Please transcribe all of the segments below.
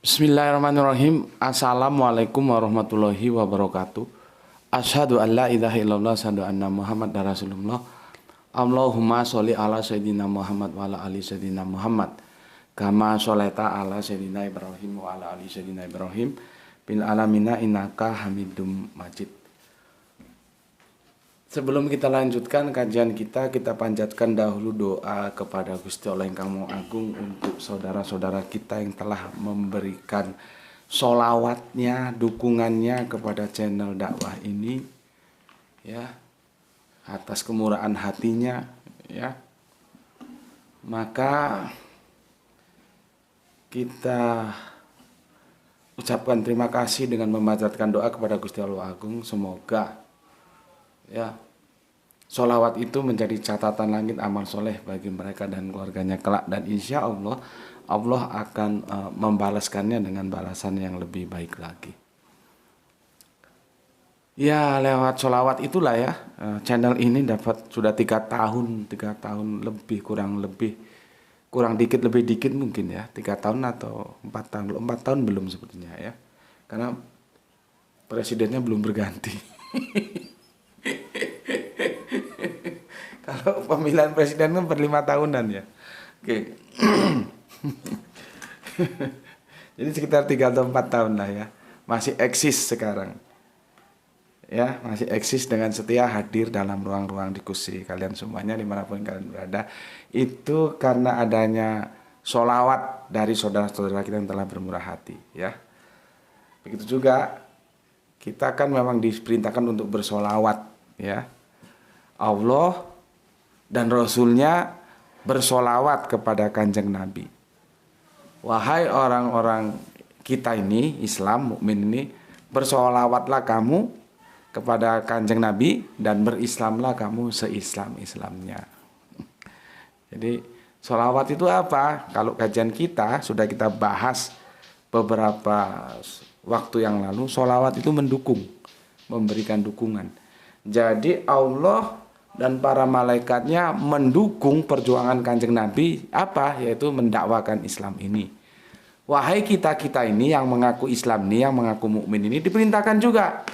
Bismillahirrahmanirrahim. Assalamualaikum warahmatullahi wabarakatuh. Asyhadu an la ilaha illallah, asyhadu anna Muhammad Rasulullah. Allahumma sholli ala sayyidina Muhammad wa ala ali sayyidina Muhammad. Kama sholaita ala sayyidina Ibrahim wa ala ali sayyidina Ibrahim bil alamina innaka Hamidum Majid. Sebelum kita lanjutkan kajian kita panjatkan dahulu doa kepada Gusti Allah Ingkang Maha Agung untuk saudara-saudara kita yang telah memberikan sholawatnya, dukungannya kepada channel dakwah ini, ya, atas kemurahan hatinya, ya. Maka kita ucapkan terima kasih dengan memanjatkan doa kepada Gusti Allah Agung. Semoga, ya, sholawat itu menjadi catatan langit amal soleh bagi mereka dan keluarganya kelak, dan insya Allah Allah akan membalaskannya dengan balasan yang lebih baik lagi. Ya, lewat sholawat itulah ya, channel ini dapat sudah 3 tahun lebih, kurang dikit lebih dikit mungkin ya, 3 tahun atau 4 tahun, 4 tahun belum sepertinya ya, karena presidennya belum berganti. Kalau pemilihan presiden kan per 5 tahunan ya. Oke. Jadi sekitar 3 atau 4 tahun lah ya. Masih eksis sekarang. Ya, masih eksis dengan setia hadir dalam ruang-ruang diskusi kalian semuanya dimanapun kalian berada. Itu karena adanya sholawat dari saudara-saudara kita yang telah bermurah hati ya. Begitu juga kita kan memang diperintahkan untuk bersolawat ya. Allah dan Rasulnya bersolawat kepada Kanjeng Nabi. Wahai orang-orang kita ini, Islam, mukmin ini, bersolawatlah kamu kepada Kanjeng Nabi dan berislamlah kamu seislam-islamnya. Jadi solawat itu apa? Kalau kajian kita sudah kita bahas beberapa waktu yang lalu, solawat itu mendukung, memberikan dukungan. Jadi Allah dan para malaikatnya mendukung perjuangan Kanjeng Nabi apa? Yaitu mendakwakan Islam ini. Wahai kita-kita ini yang mengaku Islam ini, yang mengaku mukmin ini, diperintahkan juga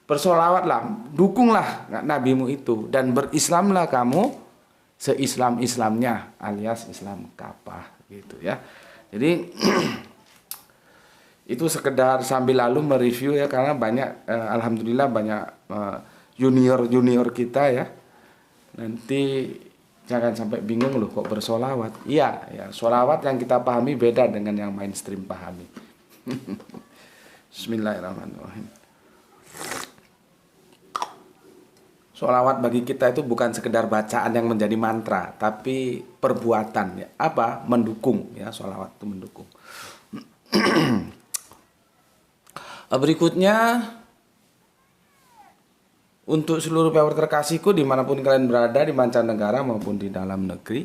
bersolawatlah, dukunglah nabimu itu, dan berislamlah kamu seislam-islamnya, alias Islam kapah gitu ya. Jadi itu sekedar sambil lalu mereview ya, karena banyak alhamdulillah banyak junior kita ya. Nanti jangan sampai bingung loh kok bersolawat. Iya, ya, solawat yang kita pahami beda dengan yang mainstream pahami. Bismillahirrahmanirrahim. Solawat bagi kita itu bukan sekedar bacaan yang menjadi mantra, tapi perbuatan ya. Apa? Mendukung ya, solawat itu mendukung. Berikutnya, untuk seluruh power terkasihku dimanapun kalian berada, di mancanegara maupun di dalam negeri,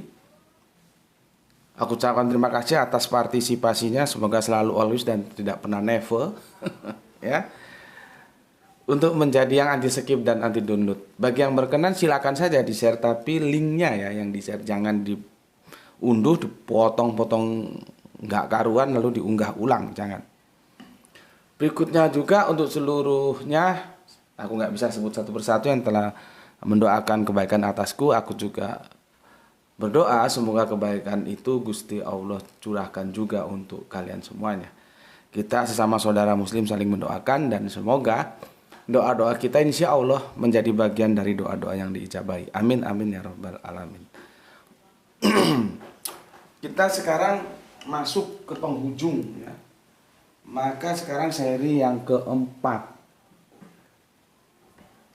aku ucapkan terima kasih atas partisipasinya. Semoga selalu always dan tidak pernah never ya, untuk menjadi yang anti skip dan anti download. Bagi yang berkenan silakan saja di share, tapi linknya ya yang di share, jangan diunduh, dipotong-potong nggak karuan lalu diunggah ulang, jangan. Berikutnya juga untuk seluruhnya, aku nggak bisa sebut satu persatu yang telah mendoakan kebaikan atasku. Aku juga berdoa semoga kebaikan itu Gusti Allah curahkan juga untuk kalian semuanya. Kita sesama saudara muslim saling mendoakan, dan semoga doa-doa kita insya Allah menjadi bagian dari doa-doa yang diijabahi. Amin amin ya rabbal alamin. Kita sekarang masuk ke penghujung ya. Maka sekarang seri yang keempat.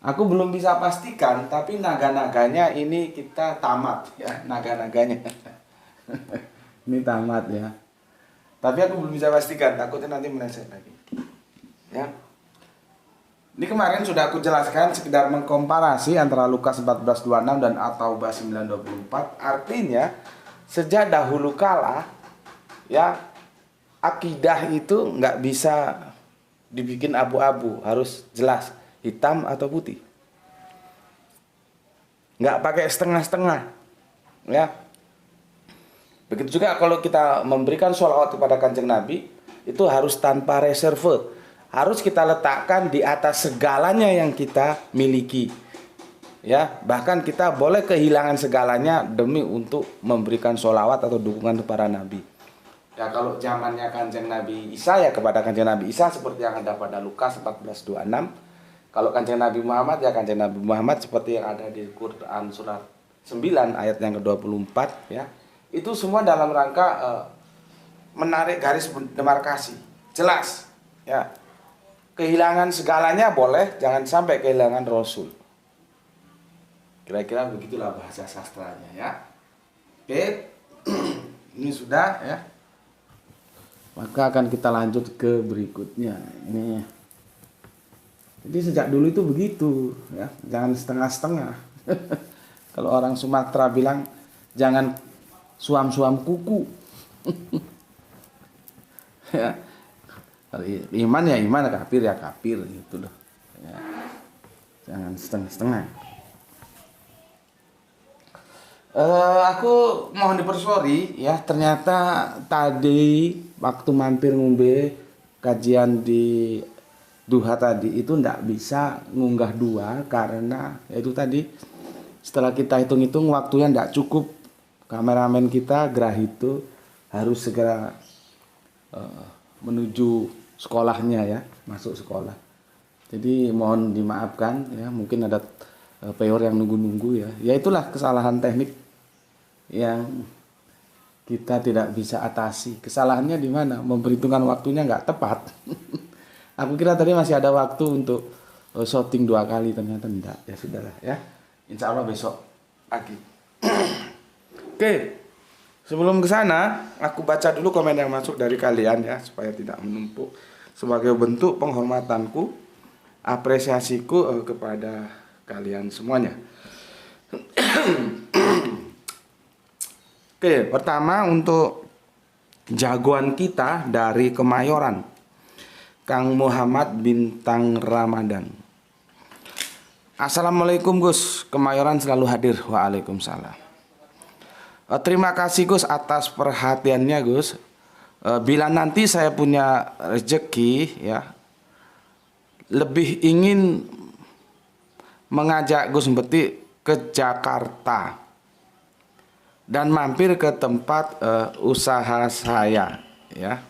Aku belum bisa pastikan, tapi naga-naganya ini kita tamat ya, naga-naganya. Ini tamat ya. Tapi aku belum bisa pastikan, takutnya nanti meleset lagi. Ya. Ini kemarin sudah aku jelaskan sekedar mengkomparasi antara Lukas 14:26 dan At-Taubah 9:24. Artinya sejak dahulu kala ya, akidah itu nggak bisa dibikin abu-abu, harus jelas hitam atau putih, nggak pakai setengah-setengah ya. Begitu juga kalau kita memberikan sholawat kepada Kanjeng Nabi, itu harus tanpa reserve. Harus kita letakkan di atas segalanya yang kita miliki. Ya, bahkan kita boleh kehilangan segalanya demi untuk memberikan sholawat atau dukungan kepada Nabi. Ya, kalau zamannya Kanjeng Nabi Isa ya kepada Kanjeng Nabi Isa seperti yang ada pada Lukas 14:26. Kalau Kanjeng Nabi Muhammad ya Kanjeng Nabi Muhammad seperti yang ada di Quran surat 9 ayat yang ke-24 ya. Itu semua dalam rangka menarik garis demarkasi. Jelas ya. Kehilangan segalanya boleh, jangan sampai kehilangan Rasul. Kira-kira begitulah bahasa sastranya ya. Oke. Ini sudah ya. Maka akan kita lanjut ke berikutnya. Ini. Jadi sejak dulu itu begitu ya, jangan setengah-setengah. Kalau orang Sumatera bilang jangan suam-suam kuku. Ya. Iman ya iman, kafir ya kafir gitu loh. Ya. Jangan setengah-setengah. Aku mohon dipersori ya, ternyata tadi waktu mampir ngombe kajian di duha tadi itu ndak bisa ngunggah 2 karena itu tadi setelah kita hitung-hitung waktunya ndak cukup. Kameramen kita Grahito harus segera menuju sekolahnya ya, masuk sekolah. Jadi mohon dimaafkan ya, mungkin ada peor yang nunggu-nunggu ya. Ya itulah kesalahan teknik yang kita tidak bisa atasi. Kesalahannya di mana? Memperhitungkan waktunya nggak tepat. Aku kira tadi masih ada waktu untuk shooting 2 kali, ternyata enggak. Ya sudahlah ya. Insya Allah besok pagi. Oke. Sebelum ke sana, aku baca dulu komen yang masuk dari kalian ya, supaya tidak menumpuk. Sebagai bentuk penghormatanku, apresiasiku kepada kalian semuanya. Oke, pertama untuk jagoan kita dari Kemayoran, Kang Muhammad Bintang Ramadan. Assalamualaikum Gus, Kemayoran selalu hadir. Waalaikumsalam. Terima kasih Gus atas perhatiannya Gus. Bila nanti saya punya rezeki ya, lebih ingin mengajak Gus Mbeti ke Jakarta dan mampir ke tempat usaha saya ya.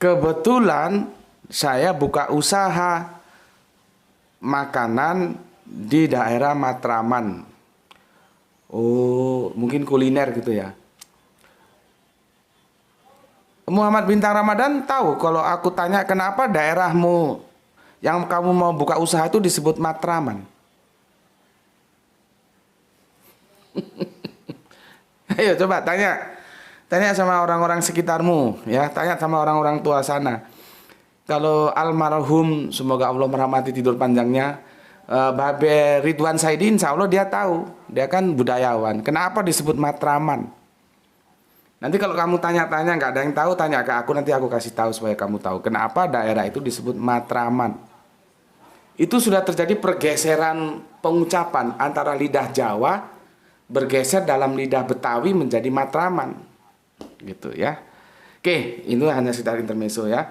Kebetulan saya buka usaha makanan di daerah Matraman. Oh, mungkin kuliner gitu ya. Muhammad Bintang Ramadan tahu kalau aku tanya kenapa daerahmu yang kamu mau buka usaha itu disebut Matraman. Ayo coba tanya sama orang-orang sekitarmu ya, tanya sama orang-orang tua sana. Kalau almarhum semoga Allah merahmati tidur panjangnya, Babe Ridwan Saidi insya Allah dia tahu, dia kan budayawan. Kenapa disebut Matraman? Nanti kalau kamu tanya-tanya nggak ada yang tahu, tanya ke aku, nanti aku kasih tahu supaya kamu tahu kenapa daerah itu disebut Matraman. Itu sudah terjadi pergeseran pengucapan antara lidah Jawa bergeser dalam lidah Betawi menjadi Matraman, gitu ya. Oke, itu hanya sekedar intermezzo ya.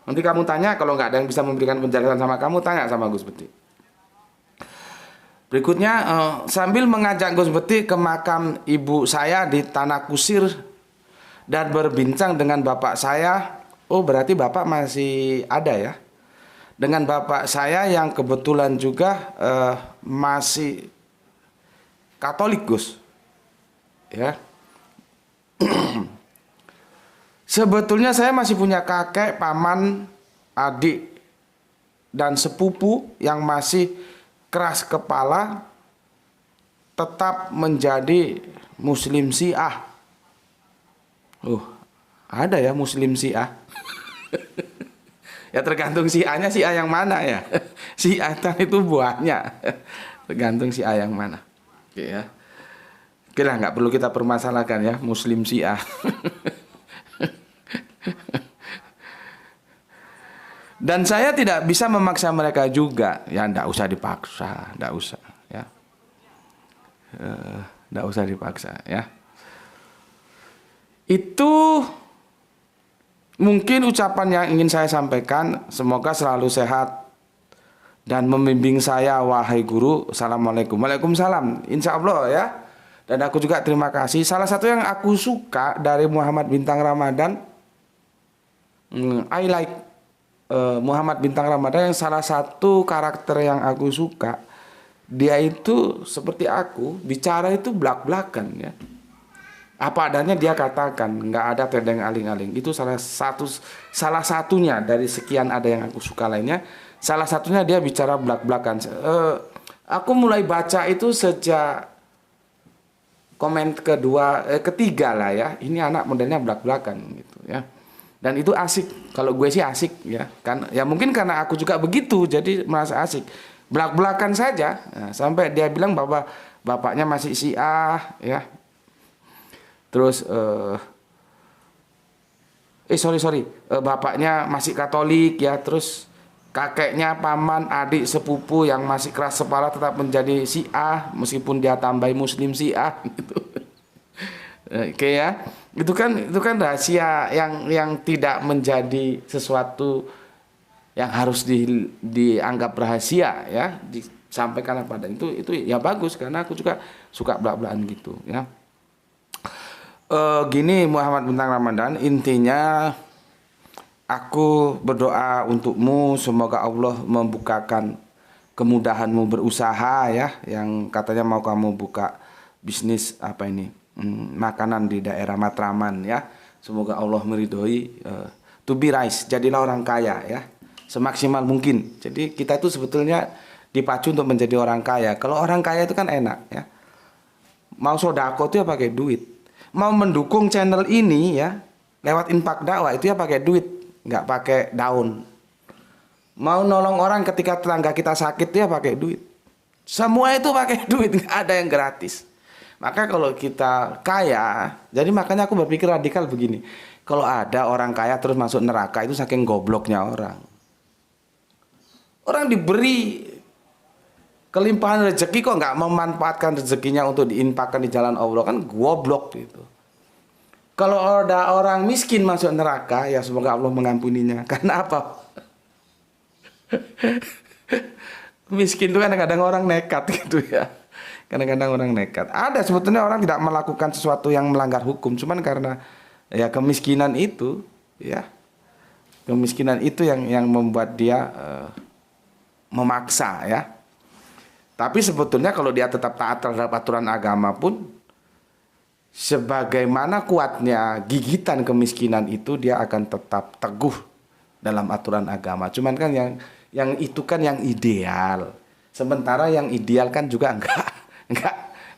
Nanti kamu tanya, kalau nggak ada yang bisa memberikan penjelasan sama kamu, tanya sama Gus Beti. Berikutnya, sambil mengajak Gus Beti ke makam ibu saya di Tanah Kusir dan berbincang dengan bapak saya. Oh, berarti bapak masih ada ya? Dengan bapak saya yang kebetulan juga masih Katolik Gus. Ya. Sebetulnya saya masih punya kakek, paman, adik, dan sepupu yang masih keras kepala tetap menjadi Muslim Syiah. Ada ya Muslim Syiah. Ya tergantung Syiahnya Syiah yang mana ya. Syiah itu buahnya. Tergantung Syiah yang mana. Oke ya. Oke lah, nggak perlu kita permasalahkan ya Muslim Syiah. Dan saya tidak bisa memaksa mereka juga. Ya enggak usah dipaksa, enggak usah ya. Enggak usah dipaksa ya. Itu Mungkin ucapan yang ingin saya sampaikan, semoga selalu sehat dan membimbing saya, wahai guru. Assalamualaikum. Waalaikumsalam. Insya Allah ya. Dan aku juga terima kasih. Salah satu yang aku suka dari Muhammad Bintang Ramadan, I like Muhammad Bintang Ramadan, yang salah satu karakter yang aku suka, dia itu seperti aku, bicara itu blak-blakan ya. Apa adanya dia katakan, nggak ada tendeng aling-aling. Itu salah satunya dari sekian ada yang aku suka lainnya. Salah satunya dia bicara blak-blakan. Aku mulai baca itu sejak komen ketiga lah ya. Ini anak modelnya blak-blakan gitu ya. Dan itu asik. Kalau gue sih asik ya. Kan ya mungkin karena aku juga begitu, jadi merasa asik. Blak-blakan saja. Nah, sampai dia bilang bahwa bapaknya masih Syiah ya. Terus bapaknya masih Katolik ya, terus kakeknya, paman, adik, sepupu yang masih keras kepala tetap menjadi Syiah meskipun dia tambahi Muslim Syiah gitu. Oke ya. Itu kan rahasia yang tidak menjadi sesuatu yang harus dianggap rahasia ya, disampaikan apa dan itu ya bagus, karena aku juga suka belak-belakan gitu ya. Gini Muhammad Bintang Ramadan, intinya aku berdoa untukmu, semoga Allah membukakan kemudahanmu berusaha ya, yang katanya mau kamu buka bisnis apa ini, makanan di daerah Matraman ya. Semoga Allah meridhoi, to be rise, jadilah orang kaya ya, semaksimal mungkin. Jadi kita itu sebetulnya dipacu untuk menjadi orang kaya. Kalau orang kaya itu kan enak ya, mau sodako itu ya pakai duit. Mau mendukung channel ini ya lewat infak dakwah itu ya pakai duit, nggak pakai daun. Mau nolong orang ketika tetangga kita sakit ya pakai duit. Semua itu pakai duit, nggak ada yang gratis. Maka kalau kita kaya, jadi makanya aku berpikir radikal begini. Kalau ada orang kaya terus masuk neraka, itu saking gobloknya orang. Orang diberi kelimpahan rezeki kok nggak memanfaatkan rezekinya untuk diinfakkan di jalan Allah, kan goblok gitu. Kalau ada orang miskin masuk neraka, ya semoga Allah mengampuninya. Karena apa? Miskin itu kadang-kadang orang nekat gitu ya. Kadang-kadang orang nekat. Ada sebetulnya orang tidak melakukan sesuatu yang melanggar hukum, cuman karena ya kemiskinan itu ya. Kemiskinan itu yang membuat dia memaksa ya. Tapi sebetulnya kalau dia tetap taat terhadap aturan agama pun, sebagaimana kuatnya gigitan kemiskinan itu, dia akan tetap teguh dalam aturan agama. Cuman kan yang itu kan yang ideal. Sementara yang ideal kan juga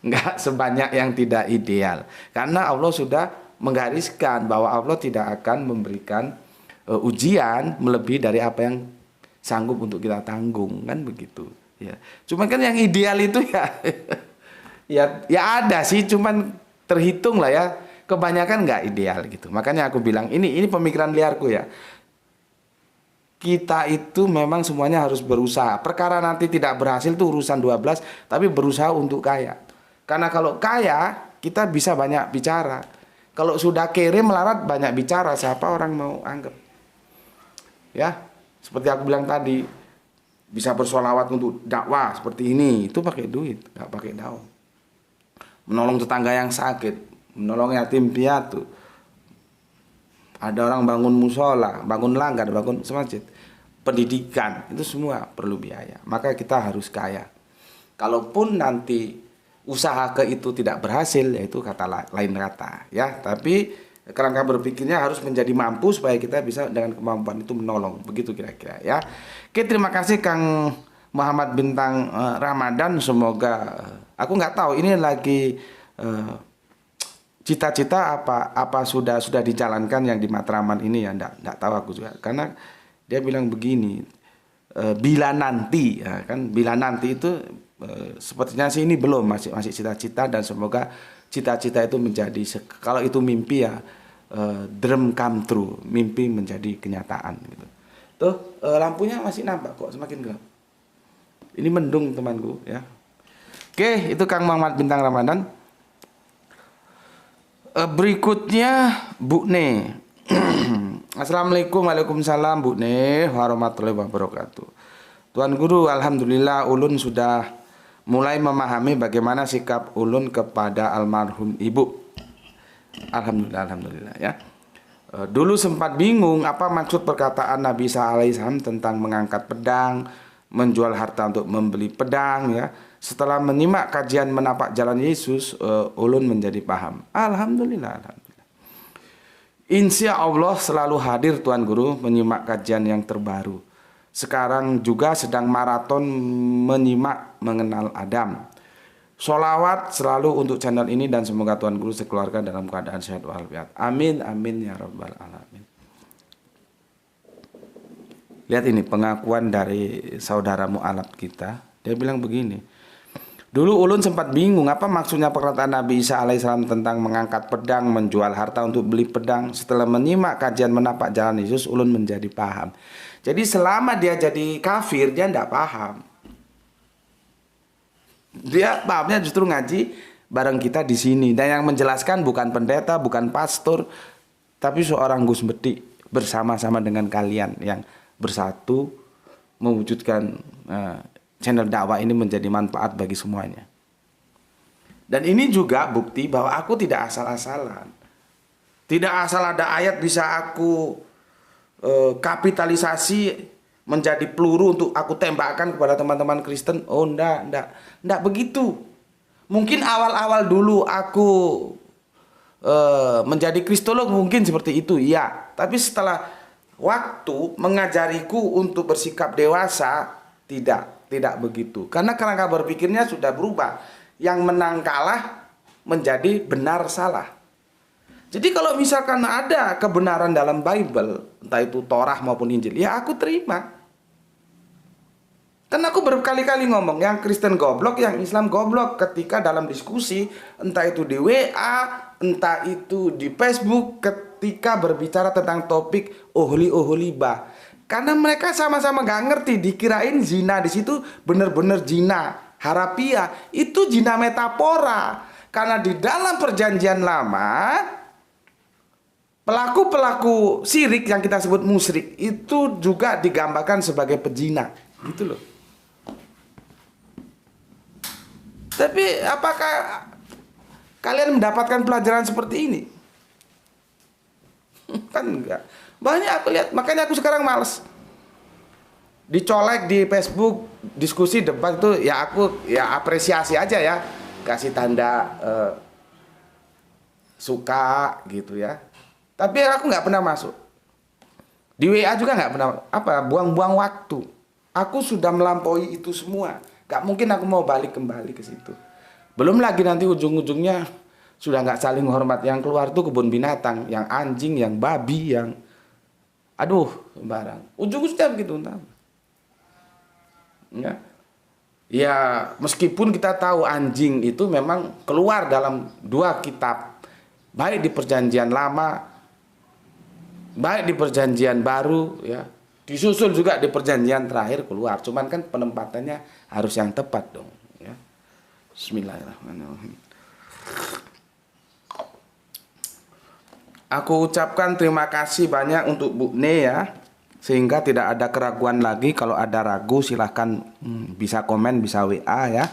enggak sebanyak yang tidak ideal. Karena Allah sudah menggariskan bahwa Allah tidak akan memberikan ujian melebihi dari apa yang sanggup untuk kita tanggung, kan begitu. Ya, cuman kan yang ideal itu ya ada sih, cuman terhitung lah ya. Kebanyakan nggak ideal gitu. Makanya aku bilang ini pemikiran liarku ya. Kita itu memang semuanya harus berusaha. Perkara nanti tidak berhasil itu urusan 12, tapi berusaha untuk kaya. Karena kalau kaya kita bisa banyak bicara. Kalau sudah kere melarat banyak bicara, siapa orang mau anggap? Ya, seperti aku bilang tadi. Bisa bersolawat untuk dakwah seperti ini, itu pakai duit, nggak pakai daun. Menolong tetangga yang sakit, menolong yatim piatu. Ada orang bangun musola, bangun langgar, bangun masjid, pendidikan, itu semua perlu biaya. Maka kita harus kaya. Kalaupun nanti usaha ke itu tidak berhasil, yaitu kata lain kata ya. Tapi kerangka berpikirnya harus menjadi mampu supaya kita bisa dengan kemampuan itu menolong, begitu kira-kira ya. Oke, terima kasih Kang Muhammad Bintang Ramadan. Semoga aku nggak tahu ini lagi cita-cita apa sudah dijalankan yang di Matraman ini ya, nggak tahu aku juga, karena dia bilang begini, bila nanti ya kan, bila nanti itu sepertinya sih ini belum, masih cita-cita, dan semoga cita-cita itu menjadi, kalau itu mimpi ya dream come true, mimpi menjadi kenyataan gitu. Tuh lampunya masih nampak kok, semakin gelap. Ini mendung temanku ya. Oke, itu Kang Muhammad Bintang Ramadan. Berikutnya Bu Ne. Assalamualaikum, waalaikumsalam Bu Ne, warahmatullahi wabarakatuh. Tuan Guru, alhamdulillah ulun sudah mulai memahami bagaimana sikap ulun kepada almarhum ibu. Alhamdulillah ya. Dulu sempat bingung apa maksud perkataan Nabi Isa alaihissalam tentang mengangkat pedang, menjual harta untuk membeli pedang ya. Setelah menyimak kajian menapak jalan Yesus, ulun menjadi paham. Alhamdulillah. Insya Allah selalu hadir Tuan Guru menyimak kajian yang terbaru. Sekarang juga sedang maraton menyimak mengenal Adam. Sholawat selalu untuk channel ini dan semoga Tuan Guru sekeluarga dalam keadaan sehat walafiat. Amin amin ya rabbal alamin. Lihat ini pengakuan dari saudara mu'alaf kita. Dia bilang begini. Dulu ulun sempat bingung apa maksudnya perkataan Nabi Isa alaihissalam tentang mengangkat pedang, menjual harta untuk beli pedang. Setelah menyimak kajian menapak jalan Yesus, ulun menjadi paham. Jadi selama dia jadi kafir, dia tidak paham. Dia pahamnya justru ngaji bareng kita di sini. Dan yang menjelaskan bukan pendeta, bukan pastor, tapi seorang Gus Beti bersama-sama dengan kalian yang bersatu mewujudkan channel dakwah ini menjadi manfaat bagi semuanya. Dan ini juga bukti bahwa aku tidak asal-asalan. Tidak asal ada ayat bisa aku kapitalisasi menjadi peluru untuk aku tembakkan kepada teman-teman Kristen. Oh enggak begitu. Mungkin awal-awal dulu aku menjadi kristolog mungkin seperti itu, ya. Tapi setelah waktu mengajariku untuk bersikap dewasa, tidak begitu. Karena kerangka berpikirnya sudah berubah. Yang menang kalah menjadi benar salah. Jadi kalau misalkan ada kebenaran dalam Bible, entah itu Torah maupun Injil, ya aku terima. Kan aku berkali-kali ngomong, yang Kristen goblok, yang Islam goblok ketika dalam diskusi, entah itu di WA, entah itu di Facebook, ketika berbicara tentang topik ohli-oholibah. Karena mereka sama-sama gak ngerti, dikirain zina di situ bener-bener zina harafiah, itu zina metafora. Karena di dalam perjanjian lama, pelaku-pelaku syirik yang kita sebut musyrik itu juga digambarkan sebagai pezina, gitu loh. Tapi apakah kalian mendapatkan pelajaran seperti ini? Kan enggak. Banyak aku lihat, makanya aku sekarang males dicolek di Facebook, diskusi debat itu ya aku ya apresiasi aja ya, kasih tanda suka gitu ya. Tapi aku nggak pernah masuk di WA juga, nggak pernah buang-buang waktu. Aku sudah melampaui itu semua, nggak mungkin aku mau balik kembali ke situ. Belum lagi nanti ujung-ujungnya sudah nggak saling hormat, yang keluar tuh kebun binatang, yang anjing, yang babi, yang aduh, sembarang. Ujung-ujungnya begitu, entah. Ya, meskipun kita tahu anjing itu memang keluar dalam 2 kitab, baik di perjanjian lama, baik di perjanjian baru, ya. Disusul juga di perjanjian terakhir keluar. Cuman kan penempatannya harus yang tepat dong, ya. Bismillahirrahmanirrahim. Aku ucapkan terima kasih banyak untuk Bu Ne ya, sehingga tidak ada keraguan lagi. Kalau ada ragu silahkan bisa komen, bisa WA ya,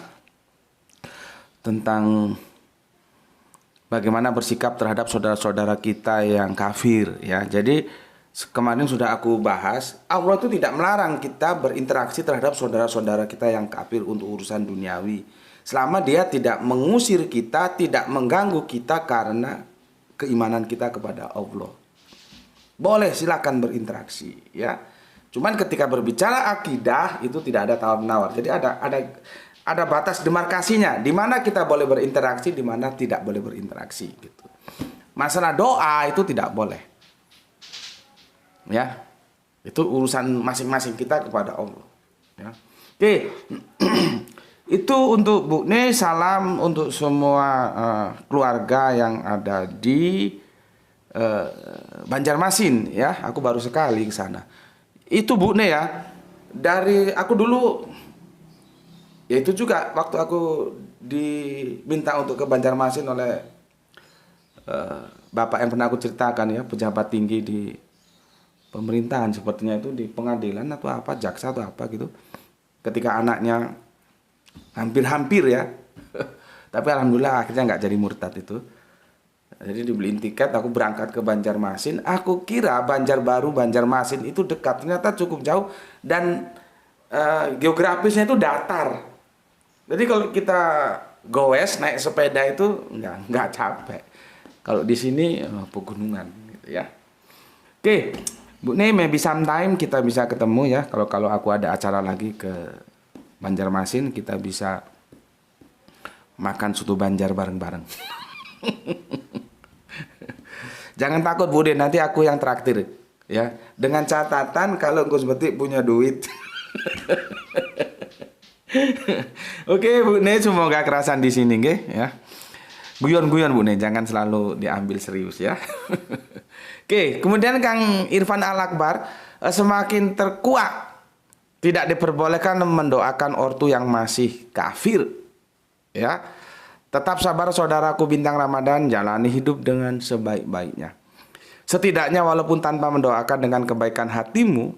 tentang bagaimana bersikap terhadap saudara-saudara kita yang kafir ya. Jadi kemarin sudah aku bahas, Allah itu tidak melarang kita berinteraksi terhadap saudara-saudara kita yang kafir untuk urusan duniawi, selama dia tidak mengusir kita, tidak mengganggu kita karena keimanan kita kepada Allah. Boleh, silakan berinteraksi ya. Cuman ketika berbicara akidah itu tidak ada tawar-menawar. Jadi ada batas demarkasinya, di mana kita boleh berinteraksi, di mana tidak boleh berinteraksi gitu. Masalah doa itu tidak boleh. Ya. Itu urusan masing-masing kita kepada Allah ya. Oke. Itu untuk Bu Ne, salam untuk semua keluarga yang ada di Banjarmasin ya. Aku baru sekali ke sana. Itu Bu Ne ya. Dari aku dulu ya, itu juga waktu aku diminta untuk ke Banjarmasin oleh Bapak yang pernah aku ceritakan ya, pejabat tinggi di pemerintahan sepertinya itu di pengadilan atau apa, jaksa atau apa gitu. Ketika anaknya hampir-hampir ya, tapi alhamdulillah akhirnya nggak jadi murtad itu. Jadi dibeliin tiket, aku berangkat ke Banjarmasin. Aku kira Banjarbaru, Banjarmasin itu dekat, ternyata cukup jauh dan geografisnya itu datar. Jadi kalau kita goes naik sepeda itu nggak capek. Kalau di sini pegunungan gitu ya. Oke, Bu, nih maybe sometime kita bisa ketemu ya. Kalau aku ada acara lagi ke Banjarmasin, kita bisa makan soto Banjar bareng-bareng. Jangan takut Bu De, nanti aku yang traktir ya. Dengan catatan kalau Gus Betik punya duit. Oke Bu Ne, semoga kerasan di sini nggih ya. Guyon-guyon Bu Ne, jangan selalu diambil serius ya. Oke, kemudian Kang Irfan Al-Akbar semakin terkuak tidak diperbolehkan mendoakan ortu yang masih kafir. Ya. Tetap sabar saudaraku bintang Ramadan, jalani hidup dengan sebaik-baiknya. Setidaknya walaupun tanpa mendoakan dengan kebaikan hatimu,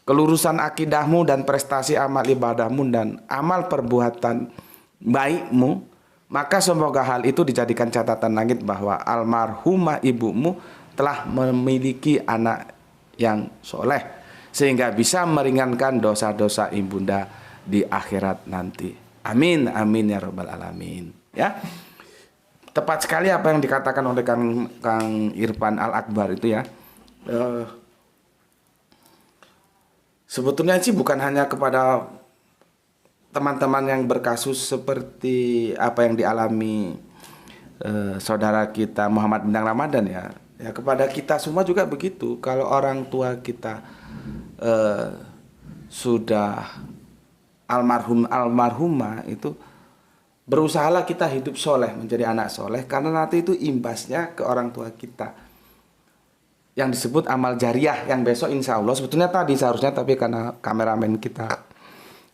kelurusan akidahmu dan prestasi amal ibadahmu dan amal perbuatan baikmu, maka semoga hal itu dijadikan catatan langit bahwa almarhumah ibumu telah memiliki anak yang soleh sehingga bisa meringankan dosa-dosa ibunda di akhirat nanti. Amin, amin ya rabbal alamin. Ya, tepat sekali apa yang dikatakan oleh Kang Irfan Al-Akbar itu ya. Sebetulnya sih bukan hanya kepada teman-teman yang berkasus seperti apa yang dialami saudara kita Muhammad Bintang Ramadan ya. Ya kepada kita semua juga begitu. Kalau orang tua kita sudah almarhumah itu, berusahalah kita hidup soleh, menjadi anak soleh, karena nanti itu imbasnya ke orang tua kita. Yang disebut amal jariah yang besok insya Allah sebetulnya tadi seharusnya, tapi karena kameramen kita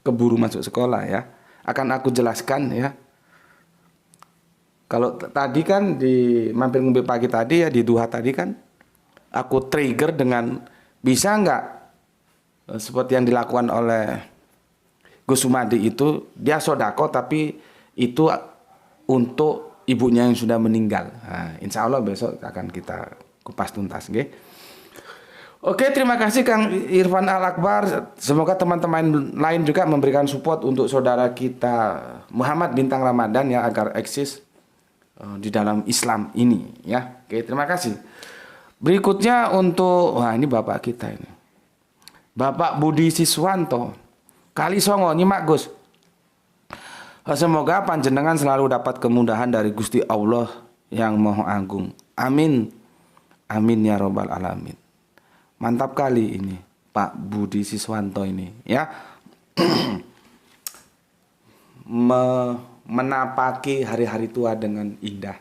keburu masuk sekolah ya, akan aku jelaskan ya. Kalau tadi kan di mampir ngombe pagi tadi ya, di duha tadi kan aku trigger dengan bisa nggak seperti yang dilakukan oleh Gus Sumadi itu, dia sodako tapi itu untuk ibunya yang sudah meninggal. Nah, insya Allah besok akan kita kupas tuntas, okay? Oke, terima kasih Kang Irfan Al-Akbar. Semoga teman-teman lain juga memberikan support untuk saudara kita Muhammad Bintang Ramadan ya, agar eksis di dalam Islam ini ya. Oke, terima kasih. Berikutnya untuk, wah ini bapak kita ini, Bapak Budi Siswanto Kali Songo, nyimak Gus. Semoga panjenengan selalu dapat kemudahan dari Gusti Allah yang Maha Agung. Amin. Amin ya robbal alamin. Mantap kali ini Pak Budi Siswanto ini ya. Menapaki hari-hari tua dengan indah.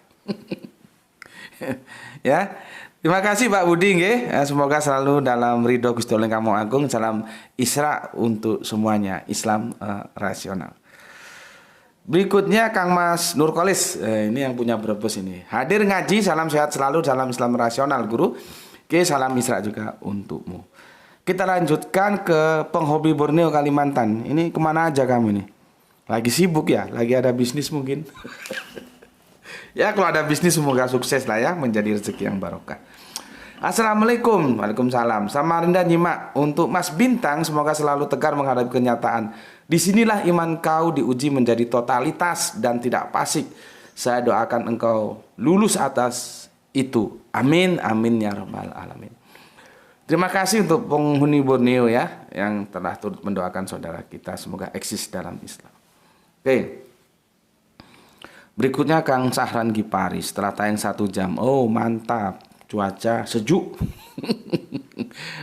Ya. Terima kasih Pak Budi nggih. Semoga selalu dalam ridho Gusti Allah yang Maha Agung. Salam Isra untuk semuanya, Islam rasional. Berikutnya Kang Mas Nurkolis, ini yang punya Brebes ini. Hadir ngaji, salam sehat selalu, salam Islam rasional Guru. Oke, salam Isra juga untukmu. Kita lanjutkan ke penghobi Borneo Kalimantan. Ini kemana aja kamu ini? Lagi sibuk ya? Lagi ada bisnis mungkin? Ya kalau ada bisnis semoga sukses lah ya, menjadi rezeki yang barokah. Assalamualaikum. Waalaikumsalam. Samarinda nyimak untuk Mas Bintang, semoga selalu tegar menghadapi kenyataan. Disinilah iman kau diuji menjadi totalitas dan tidak fasik. Saya doakan engkau lulus atas itu. Amin, amin ya rabbal alamin. Terima kasih untuk penghuni Borneo ya, yang telah turut mendoakan saudara kita, semoga eksis dalam Islam. Oke. Berikutnya Kang Sahran Gipari, setelah tayang 1 jam. Oh mantap, cuaca sejuk.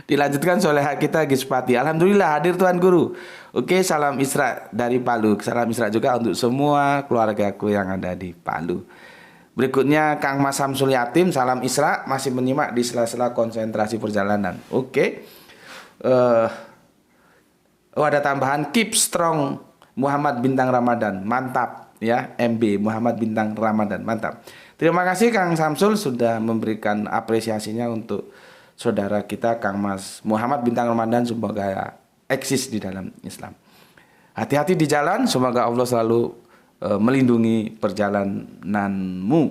Dilanjutkan soleha kita Gispati. Alhamdulillah hadir Tuan Guru. Oke, salam Isra dari Palu. Salam Isra juga untuk semua keluargaku yang ada di Palu. Berikutnya Kang Mas Samsul Yatim, salam Isra, masih menyimak di sela-sela konsentrasi perjalanan. Oke. Oh ada tambahan, keep strong Muhammad Bintang Ramadan. Mantap. Ya, MB Muhammad Bintang Ramadan, mantap. Terima kasih Kang Samsul sudah memberikan apresiasinya untuk saudara kita Kang Mas Muhammad Bintang Ramadan semoga eksis di dalam Islam. Hati-hati di jalan, semoga Allah selalu melindungi perjalananmu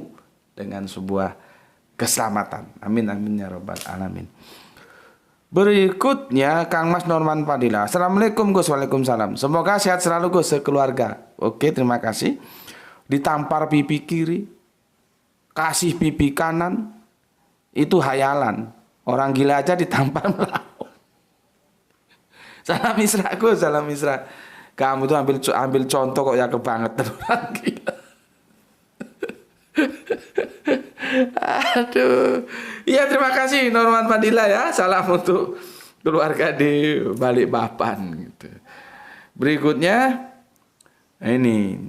dengan sebuah keselamatan. Amin amin ya rabbal alamin. Berikutnya Kang Mas Norman Fadila. Assalamualaikum Gus. Waalaikumsalam. Semoga sehat selalu Gus sekeluarga. Oke, terima kasih. Ditampar pipi kiri, kasih pipi kanan, itu hayalan. Orang gila aja ditampar melaut. Salam misra Gus, salam misra. Kamu tuh ambil contoh kok ya kebangetan orang gila. Aduh. Iya, terima kasih Norman Fadila ya. Salam untuk keluarga di Balikpapan gitu. Berikutnya ini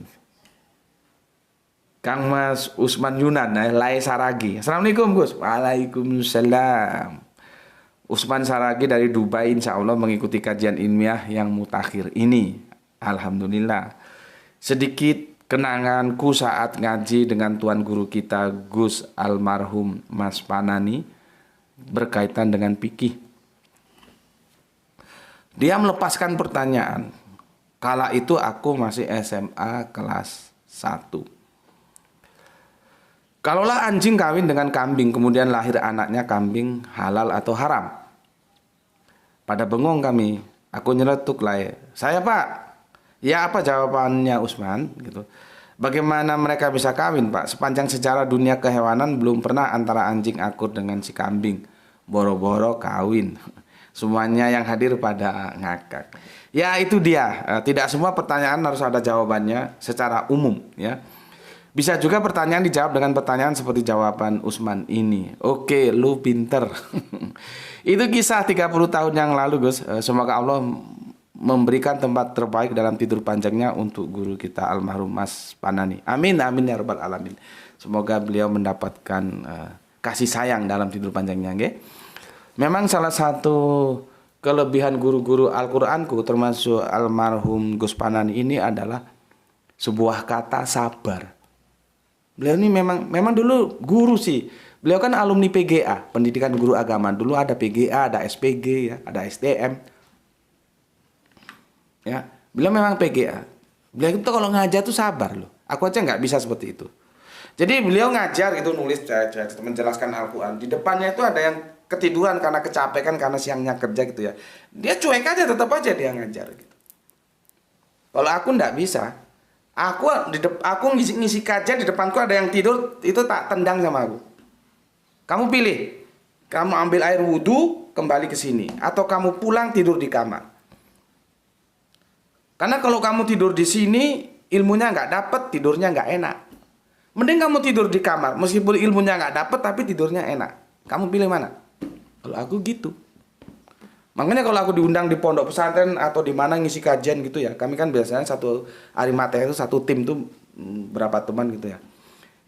Kang Mas Usman Yunan, Lai Saragi. Assalamualaikum Gus. Waalaikumsalam. Usman Saragi dari Dubai, insya Allah mengikuti kajian ilmiah yang mutakhir ini. Alhamdulillah. Sedikit kenanganku saat ngaji dengan tuan guru kita Gus almarhum Mas Panani berkaitan dengan fikih. Dia melepaskan pertanyaan. Kala itu aku masih SMA kelas 1. Kalaulah anjing kawin dengan kambing kemudian lahir anaknya kambing, halal atau haram? Pada bengong kami, aku nyeletuk lah. Saya Pak. Ya apa jawabannya Usman gitu. Bagaimana mereka bisa kawin Pak? Sepanjang sejarah dunia kehewanan belum pernah antara anjing akur dengan si kambing. Boro-boro kawin. Semuanya yang hadir pada ngakak. Ya itu dia. Tidak semua pertanyaan harus ada jawabannya secara umum ya. Bisa juga pertanyaan dijawab dengan pertanyaan seperti jawaban Usman ini. Oke, lu pinter. Itu kisah 30 tahun yang lalu Gus. Semoga Allah memberikan tempat terbaik dalam tidur panjangnya untuk guru kita almarhum Mas Panani. Amin amin ya rabbal alamin. Semoga beliau mendapatkan kasih sayang dalam tidur panjangnya nggih. Memang salah satu kelebihan guru-guru Al-Qur'anku termasuk almarhum Gus Panani ini adalah sebuah kata sabar. Beliau ini memang dulu guru sih. Beliau kan alumni PGA, Pendidikan Guru Agama. Dulu ada PGA, ada SPG ya, ada STM. Ya, beliau memang PGA. Beliau itu kalau ngajar tuh sabar loh. Aku aja nggak bisa seperti itu. Jadi beliau ngajar itu nulis menjelaskan Al-Quran. Di depannya itu ada yang ketiduran karena kecapekan karena siangnya kerja gitu ya. Dia cuek aja, tetap aja dia ngajar gitu. Kalau aku nggak bisa. Aku ngisi kajian di depanku ada yang tidur, itu tak tendang sama aku. Kamu pilih. Kamu ambil air wudhu, kembali ke sini. Atau kamu pulang tidur di kamar. Karena kalau kamu tidur di sini, ilmunya nggak dapet, tidurnya nggak enak. Mending kamu tidur di kamar, meskipun ilmunya nggak dapet, tapi tidurnya enak. Kamu pilih mana? Kalau aku gitu. Makanya kalau aku diundang di pondok pesantren atau di mana ngisi kajian gitu ya, kami kan biasanya satu hari materi itu satu tim tuh berapa teman gitu ya.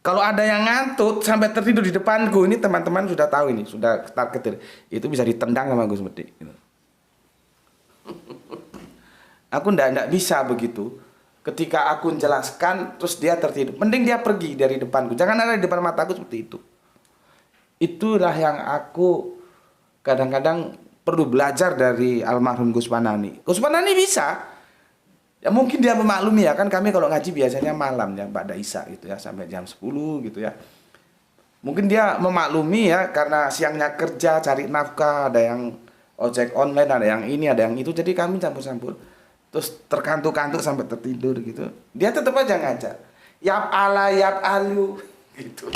Kalau ada yang ngantuk sampai tertidur di depanku, ini teman-teman sudah tahu ini, sudah targetir. Itu bisa ditendang sama Gus Medi. Gitu. Aku ndak bisa begitu. Ketika aku menjelaskan, terus dia tertidur. Mending dia pergi dari depanku. Jangan ada di depan mataku seperti itu. Itulah yang aku kadang-kadang perlu belajar dari almarhum Gus Panani. Gus Panani bisa. Ya mungkin dia memaklumi ya. Kan kami kalau ngaji biasanya malam ya. Ba'da Isya gitu ya. Sampai jam 10 gitu ya. Mungkin dia memaklumi ya. Karena siangnya kerja, cari nafkah. Ada yang ojek online, ada yang ini, ada yang itu. Jadi kami campur-campur. Terus terkantuk-kantuk sampai tertidur gitu. Dia tetap aja ngajar. Yap ala yap alu gitu.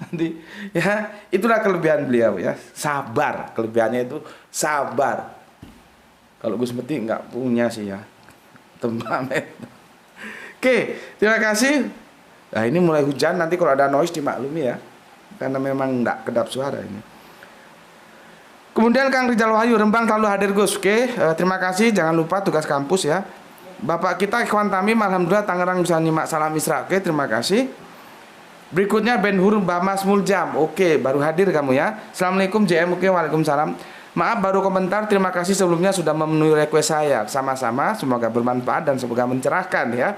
Nanti ya itulah kelebihan beliau ya. Sabar, kelebihannya itu sabar. Kalau Gus Meti nggak punya sih ya. Temperamen. Oke, terima kasih. Nah ini mulai hujan, nanti kalau ada noise dimaklumi ya. Karena memang nggak kedap suara ini. Kemudian Kang Rizal Wahyu Rembang selalu hadir Gus. Oke, terima kasih. Jangan lupa tugas kampus ya. Bapak kita Ikhwan Tamim alhamdulillah Tangerang bisa nyimak salam Isra. Oke, terima kasih. Berikutnya Ben Hur Bamas Muljam. Oke, baru hadir kamu ya. Assalamualaikum JM. Oke, waalaikumsalam. Maaf baru komentar. Terima kasih sebelumnya sudah memenuhi request saya. Sama-sama. Semoga bermanfaat dan semoga mencerahkan ya.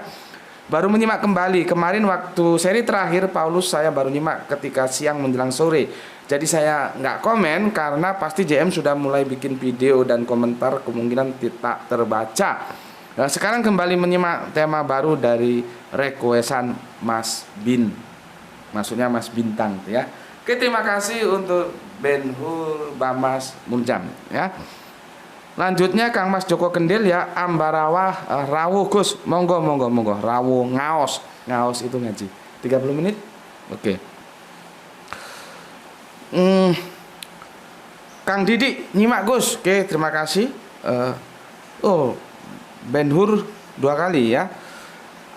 Baru menyimak kembali. Kemarin waktu seri terakhir Paulus saya baru nyimak ketika siang menjelang sore. Jadi saya nggak komen karena pasti JM sudah mulai bikin video dan komentar kemungkinan tidak terbaca. Nah, sekarang kembali menyimak tema baru dari requestan Mas Bin. Maksudnya Mas Bintang ya. Oke, terima kasih untuk Benhur Bamas Munjam ya. Lanjutnya Kang Mas Joko Kendil ya, Ambarawa Rawu Gus. Monggo Rawu ngaos. Ngaos itu ngaji 30 menit. Oke. Kang Didi nyimak Gus. Oke, terima kasih. Benhur 2 kali ya.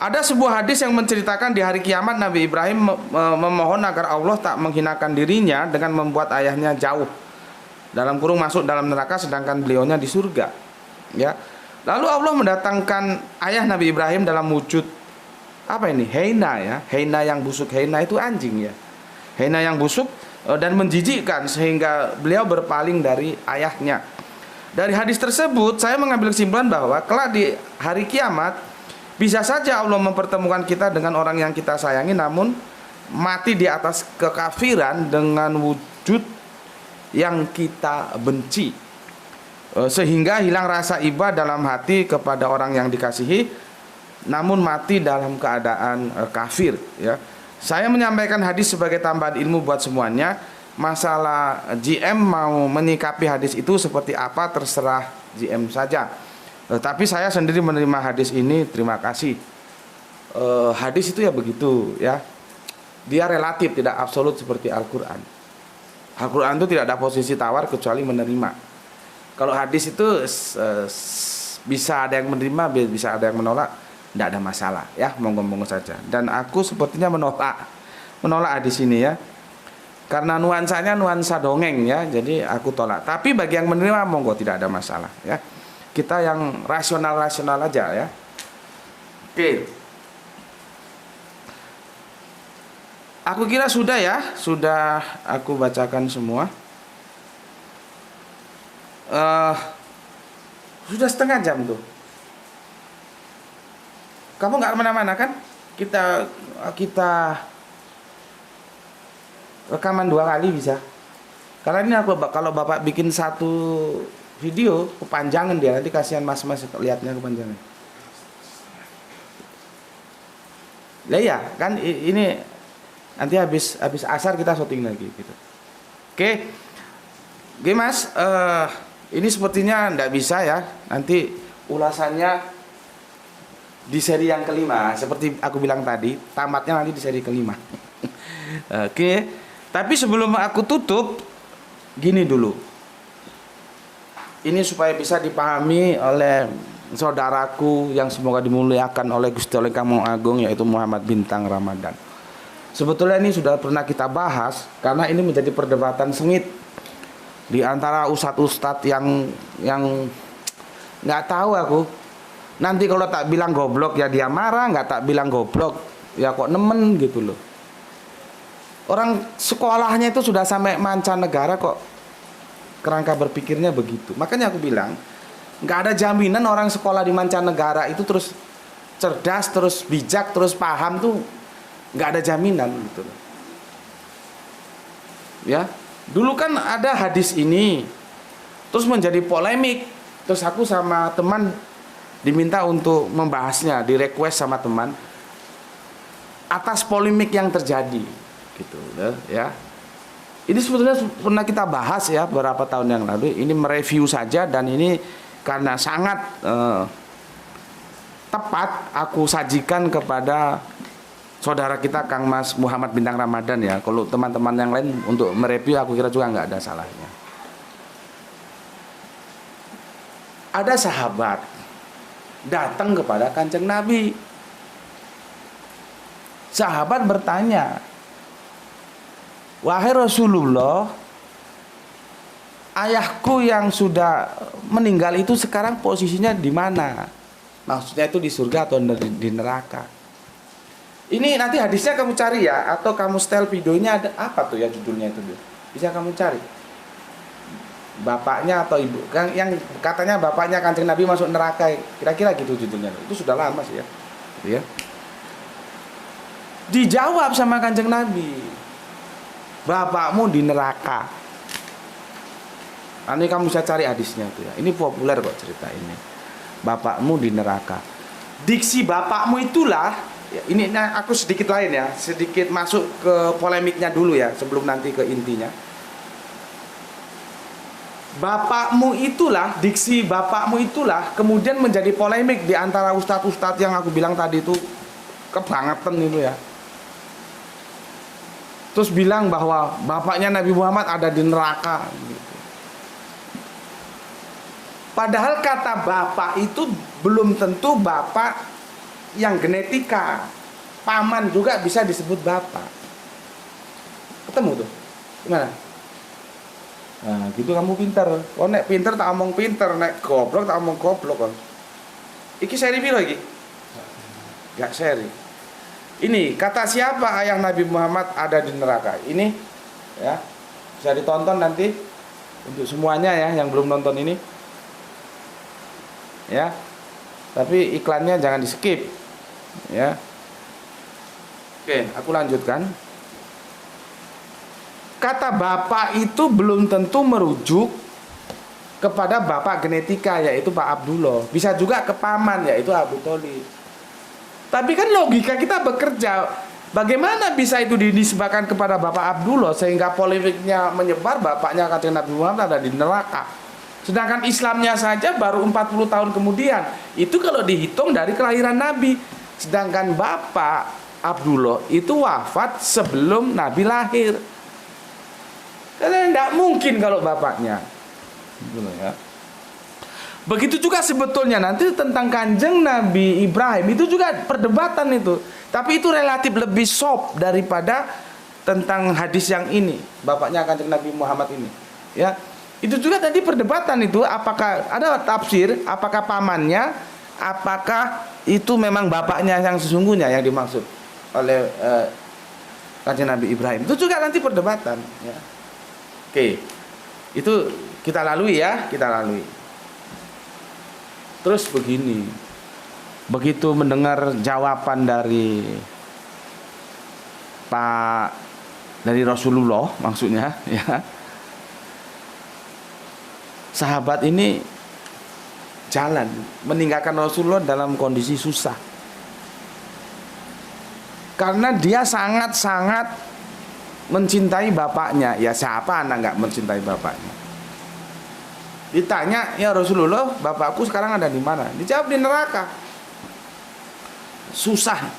Ada sebuah hadis yang menceritakan di hari kiamat Nabi Ibrahim memohon agar Allah tak menghinakan dirinya dengan membuat ayahnya jauh dalam kurung masuk dalam neraka sedangkan beliaunya di surga ya. Lalu Allah mendatangkan ayah Nabi Ibrahim dalam wujud apa ini? Hyena ya. Hyena yang busuk. Hyena itu anjing ya. Hyena yang busuk dan menjijikkan sehingga beliau berpaling dari ayahnya. Dari hadis tersebut saya mengambil kesimpulan bahwa kelak di hari kiamat bisa saja Allah mempertemukan kita dengan orang yang kita sayangi namun mati di atas kekafiran dengan wujud yang kita benci, sehingga hilang rasa iba dalam hati kepada orang yang dikasihi namun mati dalam keadaan kafir ya. Saya menyampaikan hadis sebagai tambahan ilmu buat semuanya. Masalah GM mau menyikapi hadis itu seperti apa terserah GM saja. Tapi saya sendiri menerima hadis ini, terima kasih. Hadis itu ya begitu ya. Dia relatif, tidak absolut seperti Al-Quran. Al-Quran itu tidak ada posisi tawar kecuali menerima. Kalau hadis itu bisa ada yang menerima, bisa ada yang menolak, tidak ada masalah ya, monggo-monggo saja. Dan aku sepertinya menolak hadis ini ya. Karena nuansanya nuansa dongeng ya, jadi aku tolak. Tapi bagi yang menerima monggo, tidak ada masalah ya. Kita yang rasional-rasional aja ya. Oke. Aku kira sudah ya, sudah aku bacakan semua. Sudah setengah jam tuh. Kamu nggak kemana-mana kan? Kita rekaman 2 kali bisa. Karena ini kalau bapak bikin satu video kepanjangan dia, nanti kasihan mas-mas lihatnya kepanjangan. Lah ya kan ini nanti habis asar kita syuting lagi gitu. Oke mas, ini sepertinya nggak bisa ya. Nanti ulasannya di seri yang kelima. Seperti aku bilang tadi, tamatnya nanti di seri kelima. Oke, tapi sebelum aku tutup, gini dulu. Ini supaya bisa dipahami oleh saudaraku yang semoga dimuliakan oleh Gusti oleh Kang Agung, yaitu Muhammad Bintang Ramadan. Sebetulnya ini sudah pernah kita bahas karena ini menjadi perdebatan sengit di antara ustadz-ustadz yang nggak tahu aku. Nanti kalau tak bilang goblok ya dia marah, nggak tak bilang goblok ya kok nemen gitu loh. Orang sekolahnya itu sudah sampai mancanegara kok kerangka berpikirnya begitu. Makanya aku bilang nggak ada jaminan orang sekolah di mancanegara itu terus cerdas, terus bijak, terus paham tuh, nggak ada jaminan gitu loh. Ya, dulu kan ada hadis ini, terus menjadi polemik. Terus aku sama teman diminta untuk membahasnya, di request sama teman atas polemik yang terjadi, gitu ya. Ini sebetulnya pernah kita bahas ya beberapa tahun yang lalu. Ini mereview saja dan ini karena sangat tepat aku sajikan kepada saudara kita Kang Mas Muhammad Bintang Ramadan ya. Kalau teman-teman yang lain untuk mereview aku kira juga nggak ada salahnya. Ada sahabat datang kepada Kanjeng Nabi. Sahabat bertanya, wahai Rasulullah, ayahku yang sudah meninggal itu sekarang posisinya di mana? Maksudnya itu di surga atau di neraka? Ini nanti hadisnya kamu cari ya, atau kamu setel videonya, ada apa tuh ya judulnya itu? Bisa kamu cari. Bapaknya atau ibu yang katanya bapaknya Kanjeng Nabi masuk neraka, kira-kira gitu judulnya. Itu sudah lama sih ya. Gitu ya. Dijawab sama Kanjeng Nabi, bapakmu di neraka. Ini kamu bisa cari hadisnya tuh ya. Ini populer kok cerita ini. Bapakmu di neraka. Diksi bapakmu itulah ya, ini aku sedikit lain ya, sedikit masuk ke polemiknya dulu ya sebelum nanti ke intinya. Bapakmu itulah, diksi bapakmu itulah kemudian menjadi polemik di antara ustadz-ustadz yang aku bilang tadi itu kebangetan itu ya. Terus bilang bahwa bapaknya Nabi Muhammad ada di neraka gitu. Padahal kata bapak itu belum tentu bapak yang genetika. Paman juga bisa disebut bapak. Ketemu tuh. Gimana? Nah, gitu kamu pinter. Oh, nek pinter tak omong pinter, nek goblok tak omong goblok kan. Iki seri piro iki? Gak seri. Ini kata siapa ayah Nabi Muhammad ada di neraka? Ini ya. Bisa ditonton nanti untuk semuanya ya yang belum nonton ini. Ya. Tapi iklannya jangan di-skip. Ya. Oke, aku lanjutkan. Kata bapak itu belum tentu merujuk kepada bapak genetika yaitu Pak Abdullah. Bisa juga ke paman yaitu Abu Tholib. Tapi kan logika kita bekerja. Bagaimana bisa itu dinisbahkan kepada Bapak Abdullah sehingga polemiknya menyebar bapaknya Kanjeng Nabi Muhammad ada di neraka. Sedangkan Islamnya saja baru 40 tahun kemudian. Itu kalau dihitung dari kelahiran Nabi. Sedangkan Bapak Abdullah itu wafat sebelum Nabi lahir. Karena tidak mungkin kalau bapaknya. Gitu ya. Begitu juga sebetulnya nanti tentang Kanjeng Nabi Ibrahim itu juga perdebatan itu. Tapi itu relatif lebih soft daripada tentang hadis yang ini, bapaknya Kanjeng Nabi Muhammad ini. Ya. Itu juga tadi perdebatan itu apakah ada tafsir, apakah pamannya, apakah itu memang bapaknya yang sesungguhnya yang dimaksud oleh Kanjeng Nabi Ibrahim. Itu juga nanti perdebatan, ya. Oke. Itu kita lalui ya, kita lalui. Terus begini, begitu mendengar jawaban dari Rasulullah maksudnya ya, sahabat ini jalan meninggalkan Rasulullah dalam kondisi susah karena dia sangat-sangat mencintai bapaknya. Ya siapa anak nggak mencintai bapaknya? Ditanya, ya Rasulullah, bapakku sekarang ada di mana? Dijawab di neraka. Susah.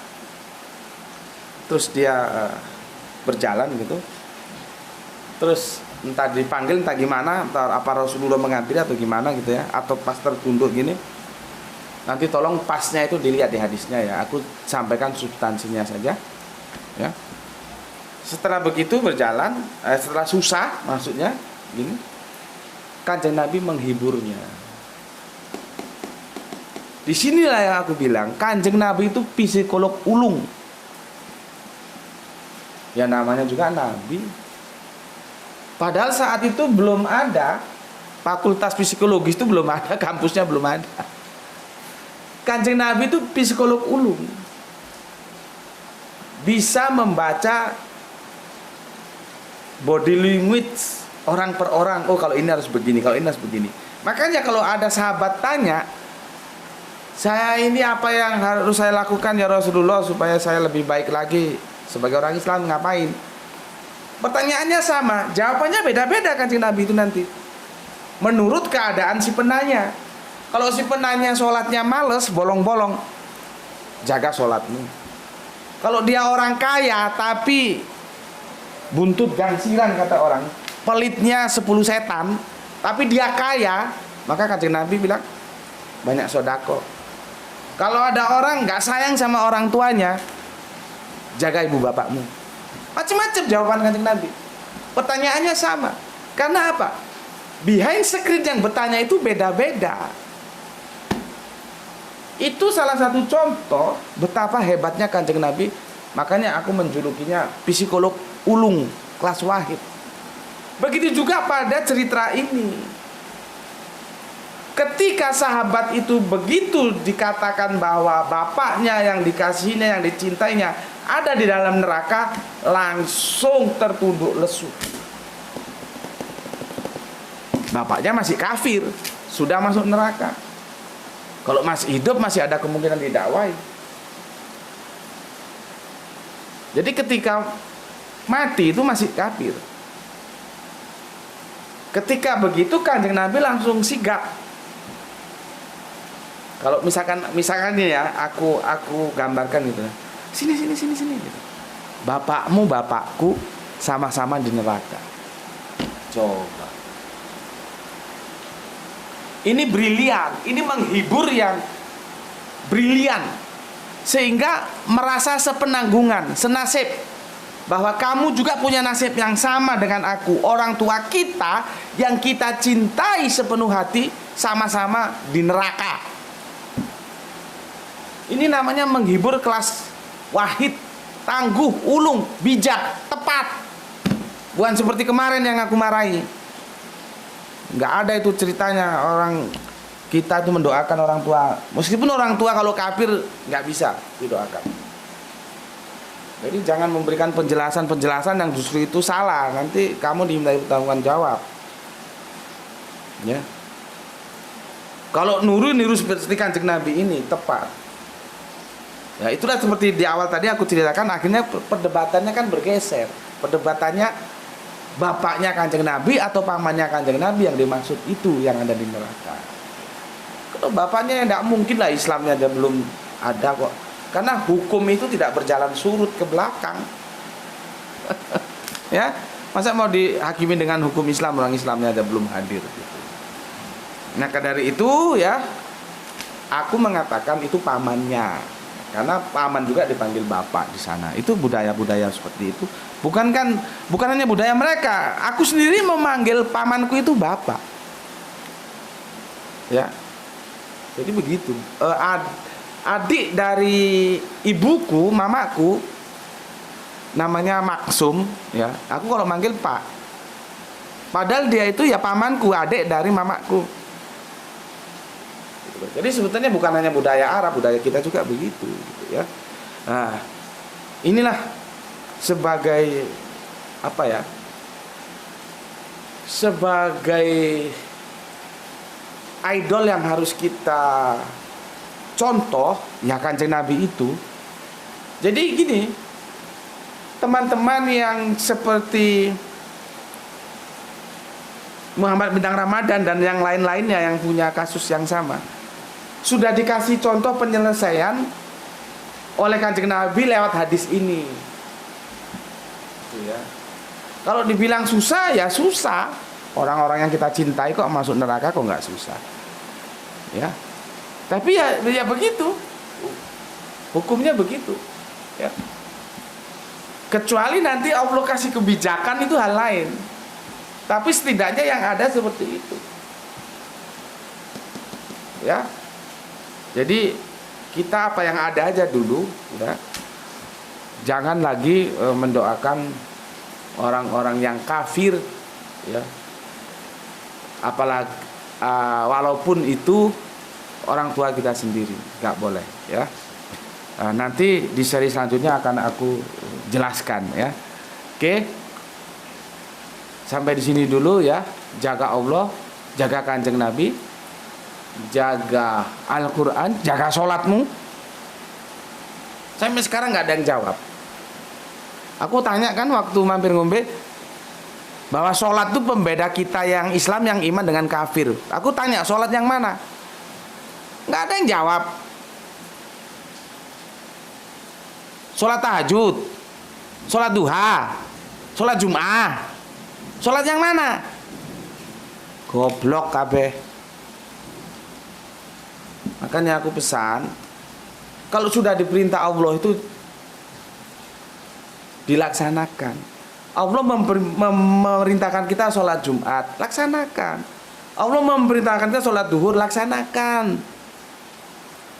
Terus dia berjalan gitu. Terus entah dipanggil, entah gimana, entah apa Rasulullah mengambil atau gimana gitu ya, atau pas tertunduk gini. Nanti tolong pasnya itu dilihat di hadisnya ya. Aku sampaikan substansinya saja. Ya. Setelah begitu berjalan, setelah susah maksudnya gini. Kanjeng Nabi menghiburnya. Disinilah yang aku bilang, Kanjeng Nabi itu psikolog ulung. Ya namanya juga Nabi. Padahal saat itu belum ada fakultas psikologis, itu belum ada, kampusnya belum ada. Kanjeng Nabi itu psikolog ulung. Bisa membaca body language orang per orang. Oh kalau ini harus begini, kalau ini harus begini. Makanya kalau ada sahabat tanya, saya ini apa yang harus saya lakukan ya Rasulullah supaya saya lebih baik lagi sebagai orang Islam, ngapain? Pertanyaannya sama, jawabannya beda-beda Kanjeng Nabi itu nanti menurut keadaan si penanya. Kalau si penanya sholatnya males, bolong-bolong, jaga sholatmu. Kalau dia orang kaya tapi buntut gangsiran kata orang, pelitnya 10 setan, tapi dia kaya, maka Kanjeng Nabi bilang banyak sodako. Kalau ada orang nggak sayang sama orang tuanya, jaga ibu bapakmu. Macam-macam jawaban Kanjeng Nabi. Pertanyaannya sama. Karena apa? Behind screen yang bertanya itu beda-beda. Itu salah satu contoh betapa hebatnya Kanjeng Nabi. Makanya aku menjulukinya psikolog ulung kelas wahid. Begitu juga pada cerita ini. Ketika sahabat itu begitu dikatakan bahwa bapaknya yang dikasihinya, yang dicintainya ada di dalam neraka langsung tertunduk lesu. Bapaknya masih kafir, sudah masuk neraka. Kalau masih hidup masih ada kemungkinan didakwai. Jadi ketika mati itu masih kafir. Ketika begitu Kanjeng Nabi langsung sigap. Kalau misalkan nih ya, aku gambarkan gitu. Sini gitu. Bapakmu, bapakku sama-sama di neraka. Coba. Ini brilian, ini menghibur yang brilian. Sehingga merasa sepenanggungan, senasib. Bahwa kamu juga punya nasib yang sama dengan aku. Orang tua kita yang kita cintai sepenuh hati sama-sama di neraka. Ini namanya menghibur kelas wahid, tangguh, ulung, bijak, tepat. Bukan seperti kemarin yang aku marahi. Nggak ada itu ceritanya orang kita itu mendoakan orang tua. Meskipun orang tua kalau kafir nggak bisa didoakan. Jadi jangan memberikan penjelasan-penjelasan yang justru itu salah. Nanti kamu dimintai tanggung jawab. Ya. Kalau niru seperti Kanjeng Nabi ini tepat. Ya itulah seperti di awal tadi aku ceritakan, akhirnya perdebatannya kan bergeser. Perdebatannya bapaknya Kanjeng Nabi atau pamannya Kanjeng Nabi yang dimaksud itu yang ada di neraka. Kalau bapaknya tidak mungkin lah, Islamnya aja belum ada kok. Karena hukum itu tidak berjalan surut ke belakang. Ya, masa mau dihakimi dengan hukum Islam orang Islamnya aja belum hadir gitu. Nah, dari itu ya aku mengatakan itu pamannya. Karena paman juga dipanggil bapak di sana. Itu budaya-budaya seperti itu. Bukan hanya budaya mereka. Aku sendiri memanggil pamanku itu bapak. Ya. Jadi begitu. Adik dari ibuku, mamaku, namanya Maksum, ya. Aku kalau manggil Pak. Padahal dia itu ya pamanku, adik dari mamaku. Jadi sebetulnya bukan hanya budaya Arab, budaya kita juga begitu, gitu ya. Nah, inilah sebagai apa ya? Sebagai idol yang harus kita contoh, ya Kanjeng Nabi itu. Jadi gini, teman-teman yang seperti Muhammad Bintang Ramadan dan yang lain-lainnya yang punya kasus yang sama, sudah dikasih contoh penyelesaian oleh Kanjeng Nabi lewat hadis ini. Ya. Kalau dibilang susah ya susah. Orang-orang yang kita cintai kok masuk neraka kok nggak susah. Ya. Tapi ya begitu. Hukumnya begitu. Ya. Kecuali nanti Allah kasih kebijakan itu hal lain. Tapi setidaknya yang ada seperti itu. Ya. Jadi kita apa yang ada aja dulu, ya. Jangan lagi mendoakan orang-orang yang kafir, ya. Apalagi walaupun itu orang tua kita sendiri, nggak boleh, ya. Nanti di seri selanjutnya akan aku jelaskan, ya. Oke. Sampai di sini dulu ya. Jaga Allah, jaga Kanjeng Nabi, jaga Al-Quran, jaga sholatmu. Sampai sekarang nggak ada yang jawab. Aku tanya kan waktu mampir ngombe, bahwa sholat itu pembeda kita yang Islam yang iman dengan kafir. Aku tanya sholat yang mana, nggak ada yang jawab. Sholat tahajud, sholat duha, sholat Jum'ah, sholat yang mana? Goblok kabeh. Makanya aku pesan, kalau sudah diperintah Allah itu dilaksanakan. Allah memerintahkan kita sholat Jumat, laksanakan. Allah memerintahkan kita sholat duhur, laksanakan.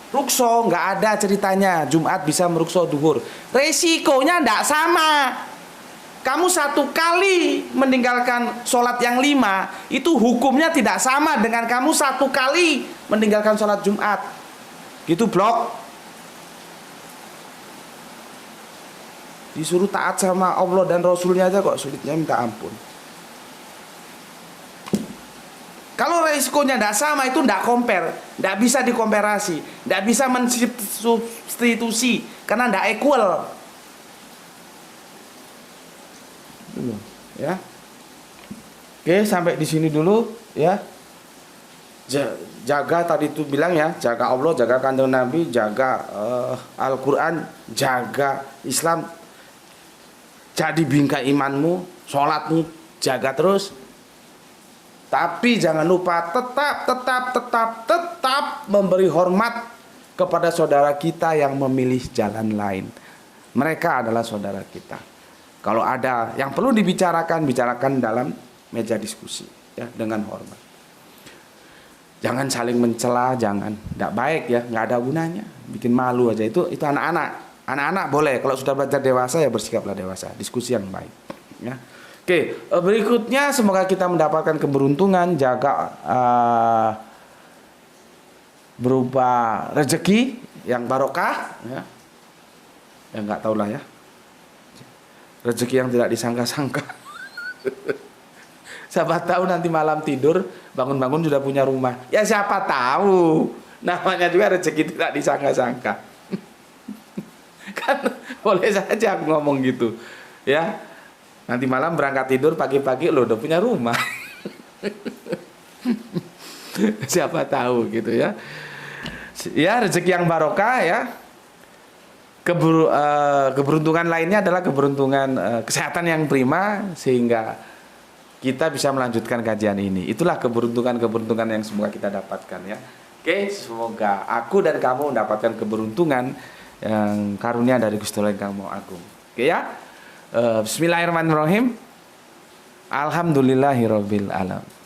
Rukso nggak ada ceritanya Jumat bisa merukso duhur. Resikonya nggak sama. Kamu satu kali meninggalkan sholat yang 5, itu hukumnya tidak sama dengan kamu satu kali meninggalkan sholat Jumat. Gitu blok. Disuruh taat sama Allah dan Rasulnya aja kok sulitnya minta ampun. Kalau resikonya tidak sama itu tidak compare, tidak bisa dikomparasi, tidak bisa mensubstitusi karena tidak equal. Ya. Oke, sampai di sini dulu ya. Jaga tadi itu bilang ya, jaga Allah, jaga kandung Nabi, jaga Al-Quran, jaga Islam, jadi bingkai imanmu, sholatmu jaga terus. Tapi jangan lupa tetap memberi hormat kepada saudara kita yang memilih jalan lain. Mereka adalah saudara kita. Kalau ada yang perlu dibicarakan, bicarakan dalam meja diskusi ya, dengan hormat. Jangan saling mencela, jangan, tidak baik ya, nggak ada gunanya, bikin malu aja. Itu anak-anak boleh, kalau sudah belajar dewasa ya bersikaplah dewasa, diskusi yang baik ya. Oke, berikutnya semoga kita mendapatkan keberuntungan, jaga berupa rezeki yang barokah ya. Ya nggak tahulah ya, rezeki yang tidak disangka-sangka. Siapa tahu nanti malam tidur bangun-bangun sudah punya rumah. Ya siapa tahu, namanya juga rezeki tidak disangka-sangka. Kan boleh saja aku ngomong gitu ya. Nanti malam berangkat tidur, pagi-pagi lo udah punya rumah. Siapa tahu gitu ya. Ya rezeki yang barokah ya. Keberuntungan lainnya adalah keberuntungan kesehatan yang prima sehingga kita bisa melanjutkan kajian ini. Itulah keberuntungan yang semoga kita dapatkan ya. Oke, semoga aku dan kamu mendapatkan keberuntungan yang karunia dari Gusti Allah yang Maha Agung. Oke ya. Bismillahirrahmanirrahim. Alhamdulillahirabbil alamin.